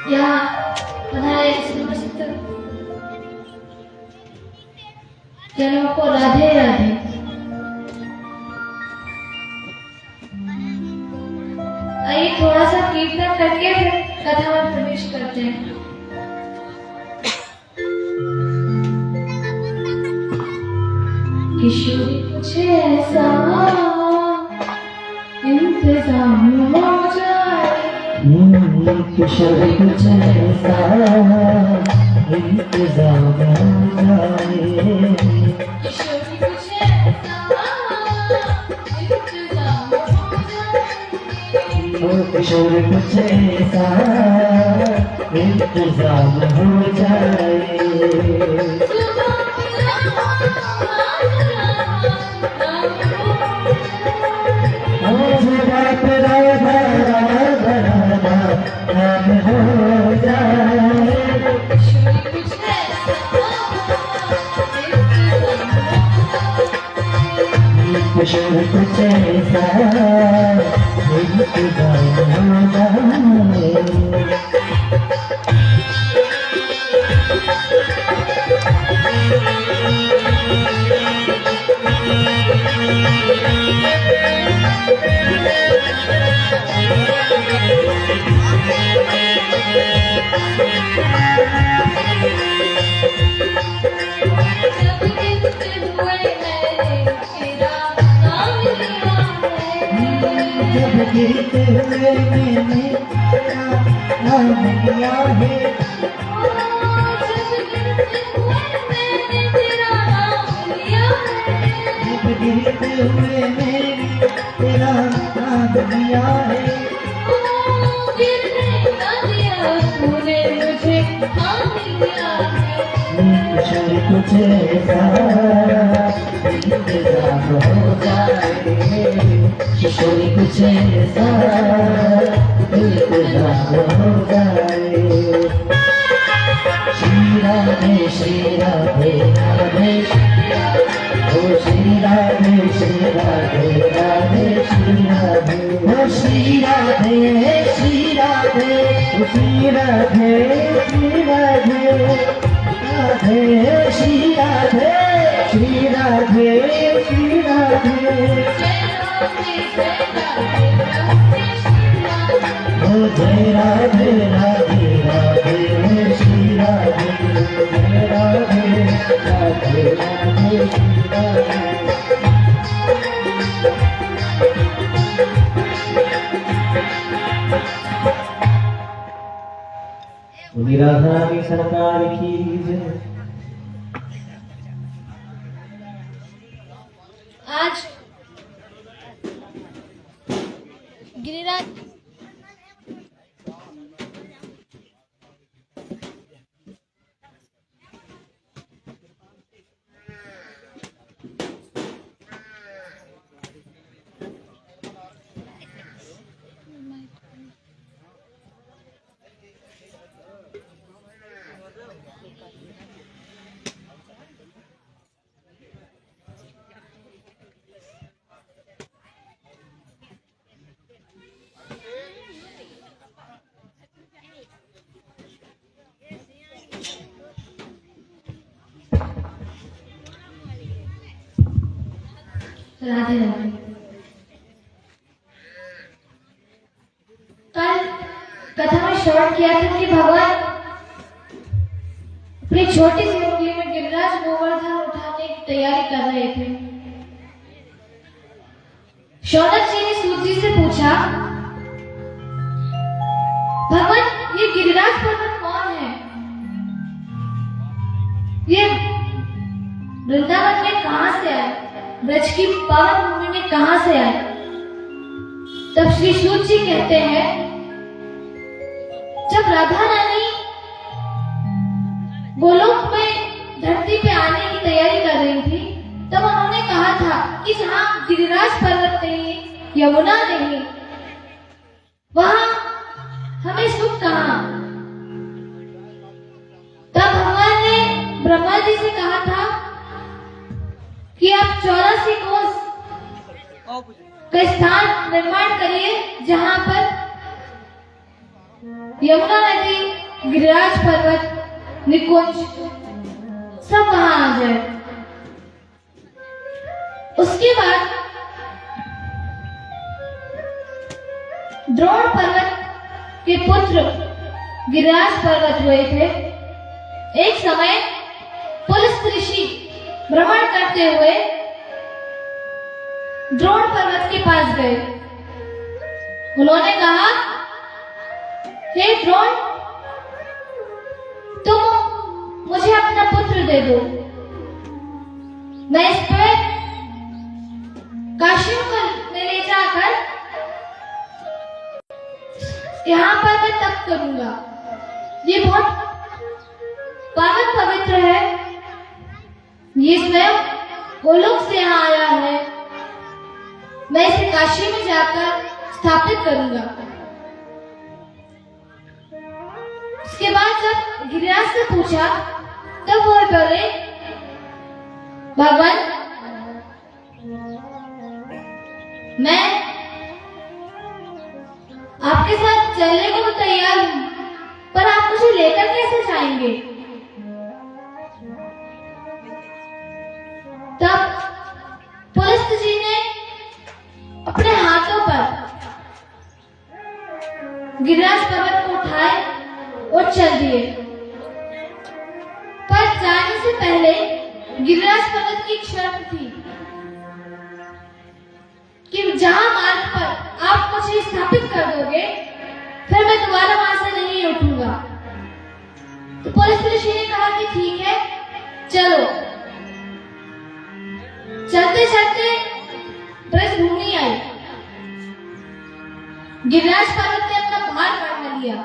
यहाँ पधारे समस्त जनों को राधे राधे। आइए थोड़ा सा कीर्तन करके फिर कथा में प्रवेश करते हैं। किशोरी कुछ ऐसा इंतजाम हो जाए, किशोरी कुछ ऐसा इंतजाम हो जाए, किशोरी कुछ ऐसा इंतजाम हो जाए, किशोरी कुछ ऐसा इंतजाम हो जाए। किशोर कुछ ऐसा इंतजाम हो जाए। जब गिरते हुए मैंने तेरा नाम लिया है, जब गिरते हुए मैंने तेरा नाम लिया है, तूने मुझे थाम लिया है। किशोरी कुछ ऐसा इंतजाम हो जाए, किशोरी कुछ ऐसा इंतजाम हो जाए। श्री राधे श्री राधे राधे, ओ श्री राधे श्री राधे राधे, श्री राधे ओ श्री राधे श्री राधे, ओ श्री राधे श्री राधे राधे, श्री राधे श्री राधे श्री राधे। ओ जय राधे राधे राधे, श्री राधे जय राधे राधे राधे, श्री राधे। राधारानी सरकार की जय। आज गिरिराज राधे राधे। कल कथा में श्रवण किया था कि भगवान अपनी छोटी सी उंगली में गिरिराज गोवर्धन उठाने की तैयारी कर रहे थे। शौनक जी ने सूत जी से पूछा, भगवान ये गिरिराज पर्वत कौन है? ये वृंदावन में कहां से आए? ब्रज की पावन भूमि में कहां से आए? तब श्री सूत जी कहते हैं, जब राधा रानी गोलोक में धरती पे आने की तैयारी कर रही थी, तब उन्होंने कहा था कि जहां गिरिराज पर्वत नहीं, यमुना नहीं, वहां हमें सुख कहां? तब भगवान ने ब्रह्मा जी से कहा था कि आप 84 कोस का स्थान निर्माण करिए जहां पर यमुना नदी, गिरिराज पर्वत, निकुंज सब वहां आ जाए। उसके बाद द्रोण पर्वत के पुत्र गिरिराज पर्वत हुए थे। एक समय पुलस्त ऋषि भ्रमण करते हुए द्रोण पर्वत के पास गए। उन्होंने कहा, हे द्रोण, तुम मुझे अपना पुत्र दे दो। मैं इस पर काशियों को ले जाकर यहाँ पर मैं तप करूंगा। ये बहुत पावन पवित्र है। ये स्वयं गोलोक से यहाँ आया है। मैं इसे काशी में जाकर स्थापित करूंगा। उसके बाद जब गिरिराज से पूछा, तब वो बोले, भगवान, मैं आपके साथ चलने को तो तैयार हूं, पर आप मुझे लेकर कैसे जाएंगे? तब पुलस्त जी ने अपने हाथों पर गिरिराज पर्वत को उठाए और चल दिए। पर जाने से पहले गिरिराज पर्वत की एक शर्त थी कि जहां मार्ग पर आप मुझे स्थापित कर दोगे, फिर मैं दोबारा वहां से नहीं उठूंगा। तो पुलस्त ऋषि ने कहा कि ठीक है, चलो। चलते चलते ब्रजभूमि आई। गिरिराज पर्वत ने अपना भार बढ़ा लिया।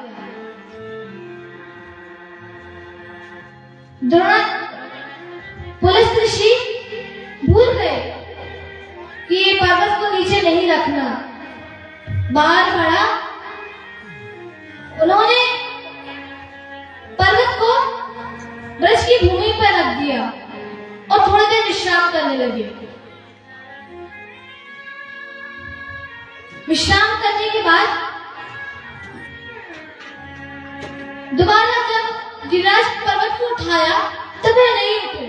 द्रोण पुलस्त ऋषि भूल गए कि ये पर्वत को नीचे नहीं रखना। भार बढ़ा। उन्होंने पर्वत को ब्रज की भूमि पर रख दिया और थोड़ी देर विश्राम करने लगे। विश्राम करने के बाद दोबारा जब गिरिराज पर्वत को उठाया, तब वह नहीं उठे।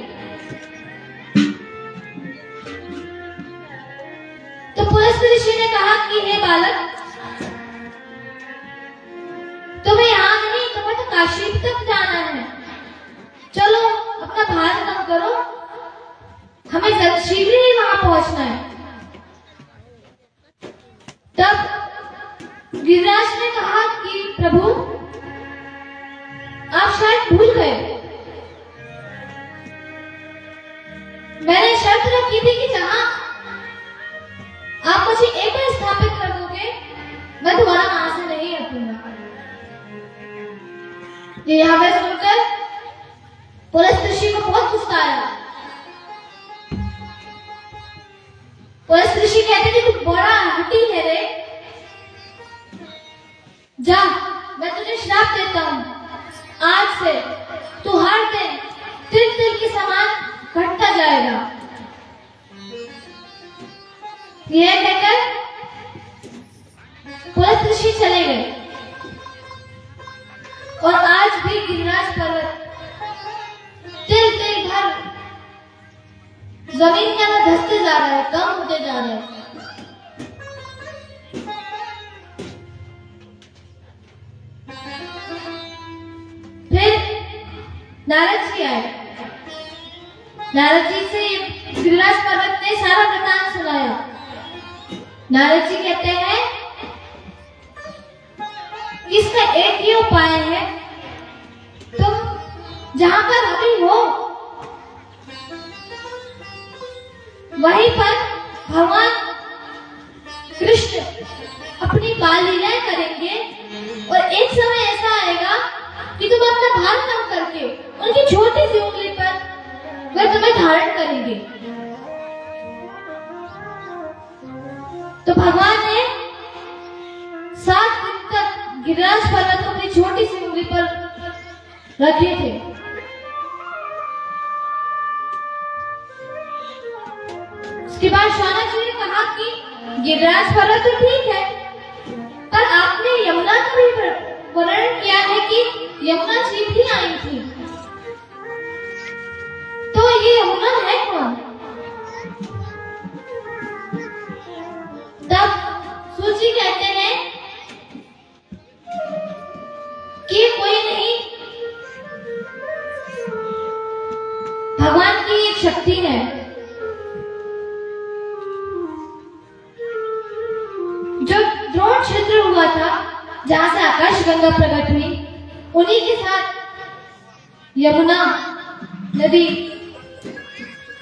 तो पुलस्त ऋषि ने कहा कि हे बालक, तुम्हें यहाँ नहीं, तुम्हें तो काशी तक जाना है। चलो अपना भार कम करो, हमें शीघ्र ही वहां पहुंचना है। तब गिरिराज ने कहा कि प्रभु, आप शायद भूल गए। मैंने शर्त रखी थी कि जहां आप मुझे एक बार स्थापित कर दोगे, मैं दोबारा वहां से नहीं हटूंगा। ये हमें सुनकर पुलस्त ऋषि को बहुत गुस्सा आया। पुलस्त ऋषि कहते कि तू बड़ा हठी है रे। जा, मैं तुझे श्राप देता हूं। आज से तू हर दिन तिल तिल के समान घटता जाएगा। यह कहकर पुलस्त ऋषि चले गए। और आज भी गिरिराज पर्वत तिल तिल भर जमीन के अंदर धंसते जा रहा है, कम होते जा रहे हैं। फिर नारद जी आए। नारद जी से गिरिराज पर्वत ने सारा वृतांत सुनाया। नारद जी कहते हैं, इसका एक ही उपाय है, तुम जहां पर अभी हो वहीं पर भगवान कृष्ण अपनी बाल लीलाएं करेंगे और एक समय ऐसा आएगा कि तुम अपना भार कम करके उनकी छोटी सी उंगली पर वह तुम्हें धारण करेंगे। तो भगवान ने 7 दिन तक गिरिराज पर्वत को अपनी छोटी सी उंगली पर रखे थे। उसके बाद शौनक जी ने कहा कि गिरिराज पर्वत तो ठीक है, पर आपने यमुना को भी वर्णन किया है कि यमुना जी भी आई थी। तो ये यमुना है कौन? तब सूची कहते हैं कि कोई नहीं, भगवान की एक शक्ति है। जो द्रोण क्षेत्र हुआ था, जहां से आकाश गंगा प्रकट हुई, उन्हीं के साथ यमुना नदी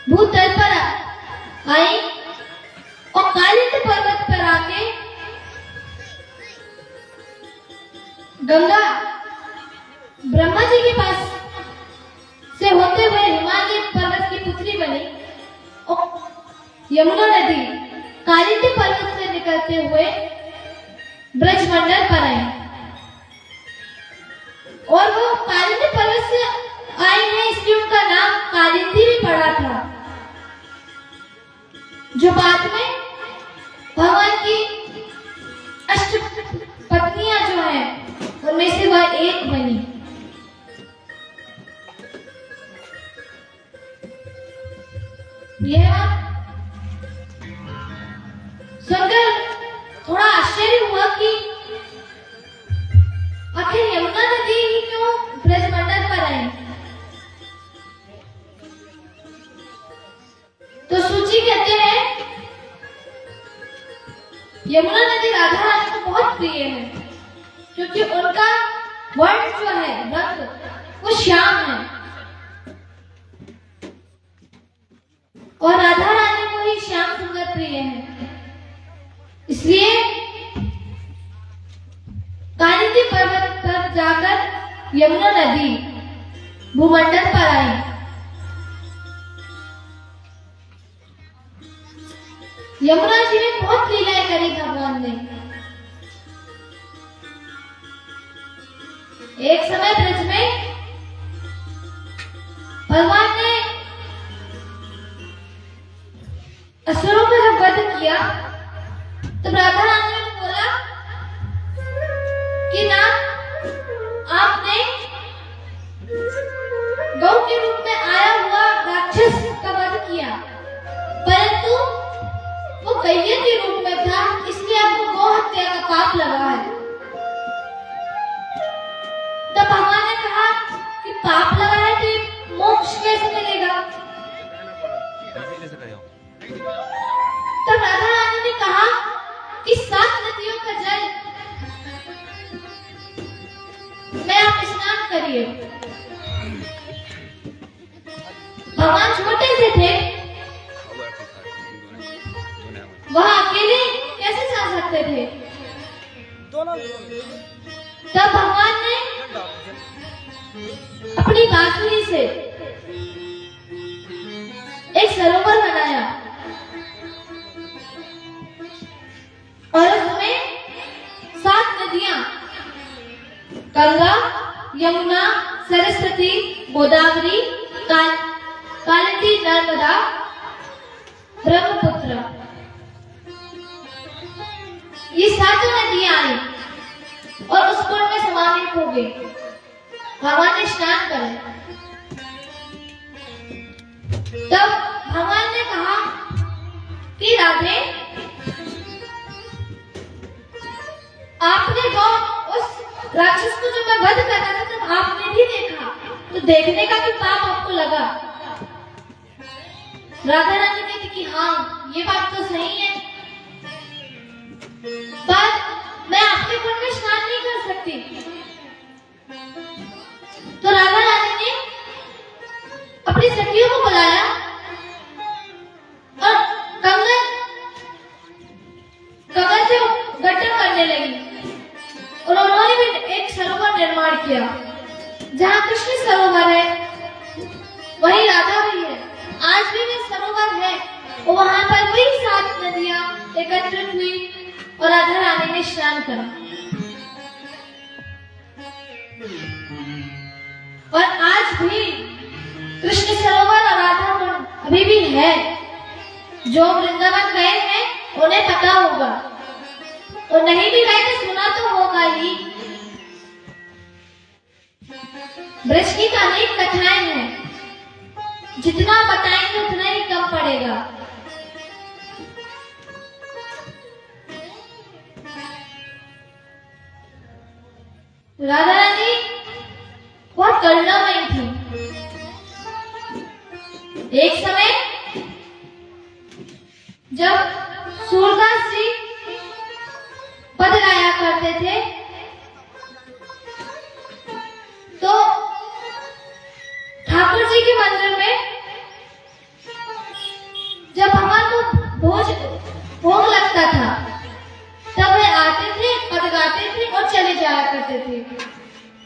भूतल पर आई और कालिंदी पर्वत पर आके गंगा ब्रह्मा जी के पास से होते हुए हिमालय पर्वत की पुत्री बनी और यमुना नदी कालिंदी पर्वत से निकलते हुए ब्रजमंडल पर आई। और वो कालिंदी पर्वत से आई है, इसलिए उनका नाम कालिंदी भी पड़ा था, जो बाद में भगवान की अष्ट पत्नियां जो है उनमें से वह एक बनी। यह बात सुनकर थोड़ा आश्चर्य हुआ कि आखिर यमुना नदी ही क्यों ब्रजमंडल पर आई। तो सूची कहते हैं यमुना नदी राधा रानी को बहुत प्रिय है, क्योंकि उनका वर्ण जो है, रंग, वो श्याम है और राधा रानी को ही श्याम सुंदर प्रिय है। इसलिए कालिंदी पर्वत पर जाकर यमुना नदी भूमंडल पर आई। यमुना जी ने बहुत लीलाएं करी भगवान ने। एक समय ब्रज में भगवान ने असुरों का जब वध किया तो राधा रानी ने बोला कि ना, आपने गौ के रूप में आया हुआ राक्षस का वध किया, परंतु वो गैया के रूप में था, इसलिए आपको गौ हत्या का पाप लगा है। तब भगवान ने कहा कि पाप लगा है तो मोक्ष कैसे मिलेगा? तब राधा रानी ने कहा कि 7 नदियों का जल में आप स्नान करिए। भगवान छोटे से थे, वह अकेले कैसे जा सकते थे? तब भगवान ने अपनी बांसुरी से एक सरोवर बनाया और उसमें 7 नदियां, गंगा, यमुना, सरस्वती, गोदावरी, कालिंदी, नर्मदा, ब्रह्मपुत्र, ये 7 नदियां आई और उस कुंड में समाहित हो गई। भगवान ने स्नान करा। तब भगवान ने कहा कि राधे, आपने गौ उस राक्षस को जब मैं वध कर रहा था तब आपने भी देखा, तो देखने का भी पाप आपको लगा। राधा रानी कहती कि हाँ, ये बात तो सही है, पर मैं आपके कुंड में स्नान नहीं कर सकती। तो राधा रानी ने अपनी सखियों को बुलाया और कंगन से गठन करने लगी और उन्होंने भी एक सरोवर निर्माण किया। जहाँ कृष्ण सरोवर है वहीं राधा भी है। आज भी वे सरोवर है और वहां पर वही 7 नदियां एकत्रित हुई और राधा रानी ने स्नान करा। और आज भी कृष्ण सरोवर और राधा कुंड अभी भी है। जो वृंदावन गए हैं उन्हें पता होगा, और नहीं भी गए तो सुना तो होगा ही ब्रज की तो अनेक कथाएं हैं, जितना बताएंगे उतना ही कम पड़ेगा। राधा रानी बहुत करुणामयी थी। एक समय जब सूरदास जी पद गाया करते थे तो ठाकुर जी के मंदिर में जब भगवान को भोग लगता था तब वे आते थे, पद गाते थे और चले जाया करते थे।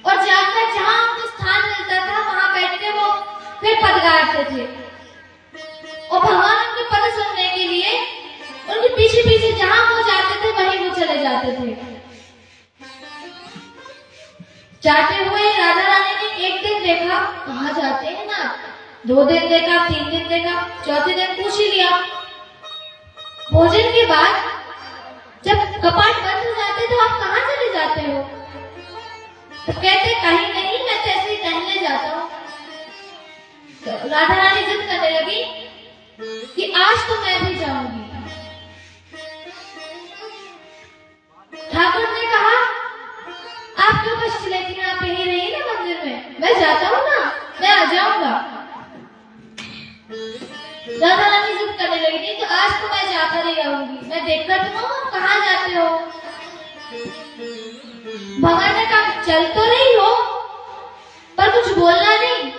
और जाकर जहां उनको स्थान मिलता था वहां बैठ के वो फिर पद गाते थे। और भगवान उनके पद सुनने के लिए उनके पीछे पीछे जहां वो जाते थे वहीं वो चले जाते थे। जाते हुए राधा रानी ने एक दिन देखा, कहाँ जाते हैं ना, 2 दिन देखा, 3 दिन देखा, चौथे दिन पूछ ही लिया। भोजन के बाद जब कपाट बंद हो जाते तो आप कहाँ चले जाते हो? तो कहते कहीं नहीं, मैं तो ऐसे ही टहलने जाता हूँ। तो राधा रानी जिद करने लगी कि आज तो मैं भी जाऊंगी। ठाकुर ने कहा आप क्यों कष्ट लेती हैं, आप यहीं रहिए ना मंदिर में, मैं जाता हूँ ना, मैं आ जाऊंगा। राधा रानी जिद करने लगी, नहीं तो आज तो मैं जाकर ही रहूंगी, मैं देखकर तो हूँ कहाँ जाते हो। भगवान ने कहा चल तो रही हो पर कुछ बोलना नहीं।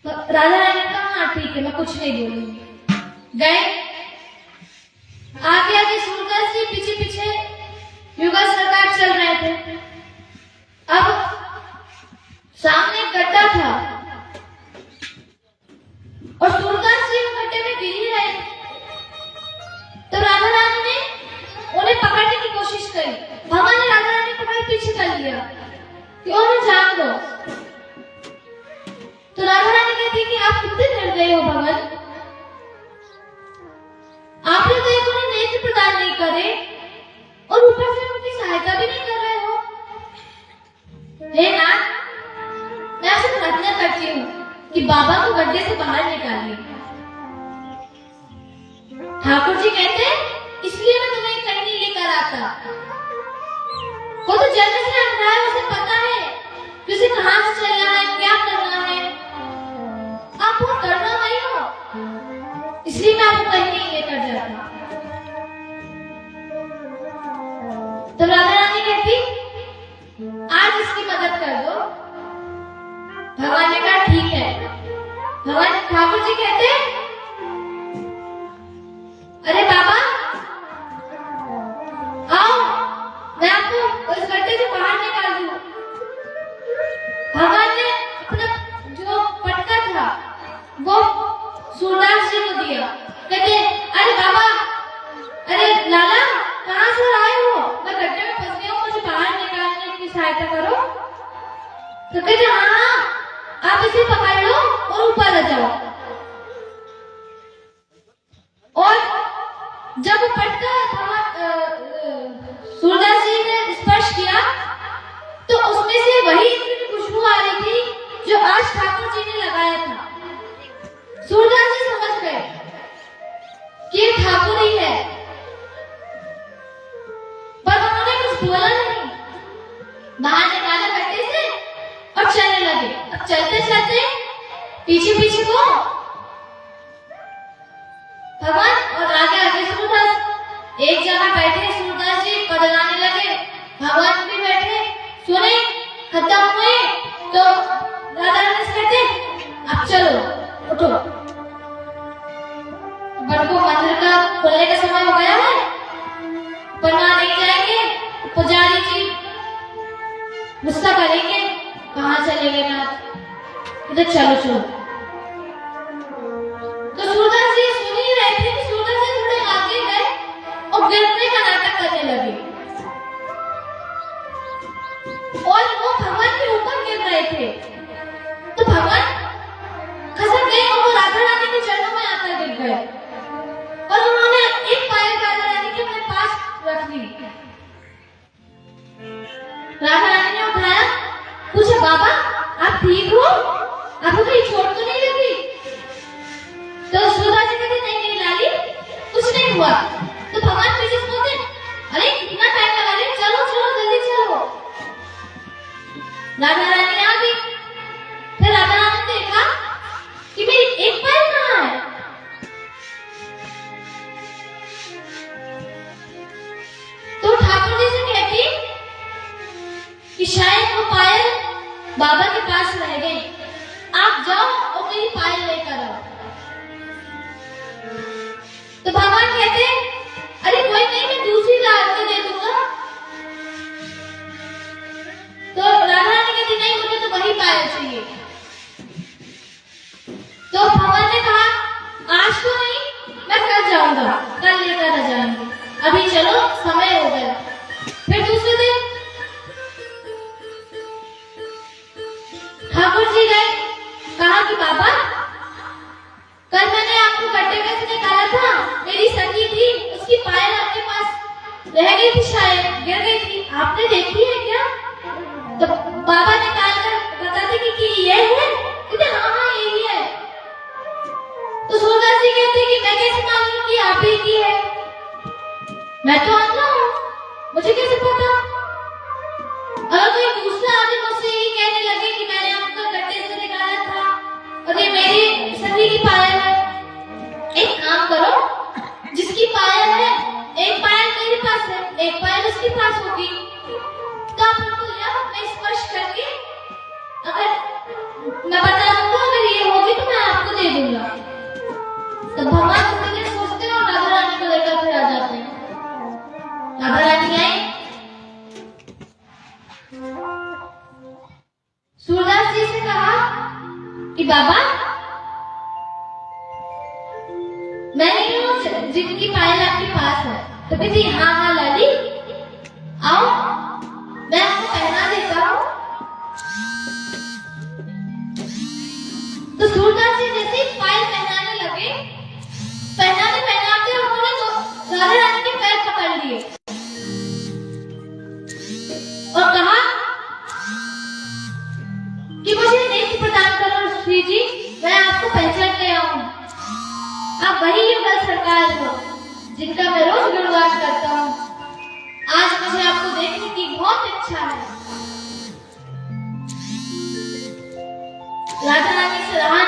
तो राधा रानी ने कहा हाँ ठीक है, मैं कुछ नहीं बोलूंगी। गए आगे आगे सूरदास जी पीछे पीछे युगल सरकार चल रहे थे। अब सामने एक गड्ढा था और सूरदास जी गड्ढे में गिर ही रहे। तो राधा रानी ने उन्हें पकड़ने की कोशिश करी। भगवान ने राधा रानी को भाई पीछे कर लिया कि उन्हें जान दो। तो राधा रानी कहती कि आप कितने निर्दयी हो भगवान, आपने तो एक उन्हें नेत्र प्रदान नहीं करे और ऊपर से उनकी सहायता भी नहीं कर रहे हो। हे नाथ, मैं आपसे प्रार्थना करती हूँ कि बाबा को गड्ढे से बाहर निकालिए। ठाकुर जी कहते इसलिए मैं तुम्हें कहीं नहीं लेकर आता। वो तो जन्म से अंधा है, उसे पता है कि उसे कहां से चलना है, क्या करना है। आप बहुत करुणामयी हो, इसलिए मैं आपको कहीं नहीं लेकर जाता। तो राधा रानी कहती आज इसकी मदद कर दो। भगवान ने कहा ठीक है। भगवान ठाकुर जी कहते अरे बाबा आओ, मैं आपको उस गड्ढे से बाहर निकाल दूं। भगवान ने अपना जो पटका था वो सूरदास जी को दिया। कहते अरे बाबा, अरे लाला कहाँ से आए हो, मैं गड्ढे में फंस गया हूँ, मुझे बाहर निकालने की सहायता करो। तो कहते हाँ आप इसे पकड़ लो और ऊपर आ जाओ। और जब पटका सूरदास जी ने स्पर्श किया तो उसमें से वही खुशबू आ रही थी जो आज ठाकुर जी ने लगाया था। सूरदास जी समझ गए कि ये ठाकुर ही है, पर उन्होंने कुछ बोला नहीं। बाहर निकाला गड्ढे से और चलने लगे। अब चलते चलते पीछे पीछे को भगवान और आगे आगे सूरदास। एक जगह बैठे सूरदास जी पद गाने लगे, भगवान भी बैठे सुने। खत्म हुए तो राधा रानी से कहते अब चलो उठो, बट को मंदिर का खुलने का समय हो गया है, पन्ना नहीं जाएंगे। पुजारी जी गुस्सा करेंगे, कहाँ चले गए नाथ, इधर चलो चलो। तो सूरदास जी सुन ही रहे थे कि सूरदास जी थोड़े आगे गए और गिरने का नाटक करने लगे और वो भगवान के ऊपर गिर रहे थे। तो भगवान खसक गए और वो राधा रानी के चरणों में आकर गिर गए और उन्होंने एक पायल राधा रानी के अपने पास रख ली। राधा रानी ने उठाया, कुछ बाबा आप ठीक हो? आपको कहीं चोट तो नहीं लगी? तो सुधा जी कहती नहीं नहीं लाली कुछ नहीं हुआ। तो भगवान पीछे से बोलते अरे कितना टाइम लगा रहे, चलो चलो जल्दी चलो। राधा रानी आ गई। फिर राधा रानी ने देखा कि मेरी एक पैर कहाँ है। तो ठाकुर जी से कहती कि शायद वो पायल बाबा के पास रह गई, आप जाओ और मेरी पायल लेकर आओ। तो भगवान कहते अरे कोई नहीं, मैं दूसरी रात में दे दूंगा। तो राधा रानी कहती नहीं, मुझे तो वही पायल चाहिए। तो भगवान ने कहा आज तो नहीं, मैं कल जाऊंगा, कल लेकर आ जाऊंगी, अभी चलो समय हो गया। फिर दूसरे दिन ठाकुर जी गए, कहा कि बाबा कल मैंने आपको गड्ढे में से निकाला था, मेरी सखी थी, उसकी पायल आपके पास रह गई थी, शायद गिर गई थी, आपने देखी है क्या? तो बाबा निकाल कर बताते कि ये है? कहते हाँ हाँ यही है। तो सूरदास जी कहते कि मैं कैसे मालूम कि आप ही की है, मैं तो अंधा हूँ, मुझे कैसे पता? अगर कोई दूसरा आदमी मुझसे यही कहने लगे कि मैंने आपको गड्ढे से निकाला था और ये मेरी सखी की पायल है, एक काम करो, जिसकी पायल है एक पायल मेरे पास है, एक पायल उसके पास होगी, तो आप उनको लिया, मैं स्पर्श करके अगर मैं बता दूंगा, अगर ये होगी तो मैं आपको दे दूंगा। तो भगवान थोड़ी देर सोचते हैं और राधा रानी को लेकर फिर आ जाते हैं। राधा रानी आई, सूरदास जी से कहा कि बाबा मैं नहीं हूँ जिनकी पायल आपके पास है। तो कहती हाँ हाँ लाली आओ, मैं आपको पहना देता हूँ। तो सूरदास जी जैसे पायल पहनाने लगे, पहनाते पहनाते उन्होंने तो राधा रानी के पैर पकड़ लिए और कहा कि मुझे नेत्र प्रदान करो श्री जी, मैं आपको पहचान गया हूँ, आप वही युगल सरकार हो जिनका मैं रोज गुणगान करता हूँ। आज मुझे आपको देखने की बहुत इच्छा है। राधा रानी से रहा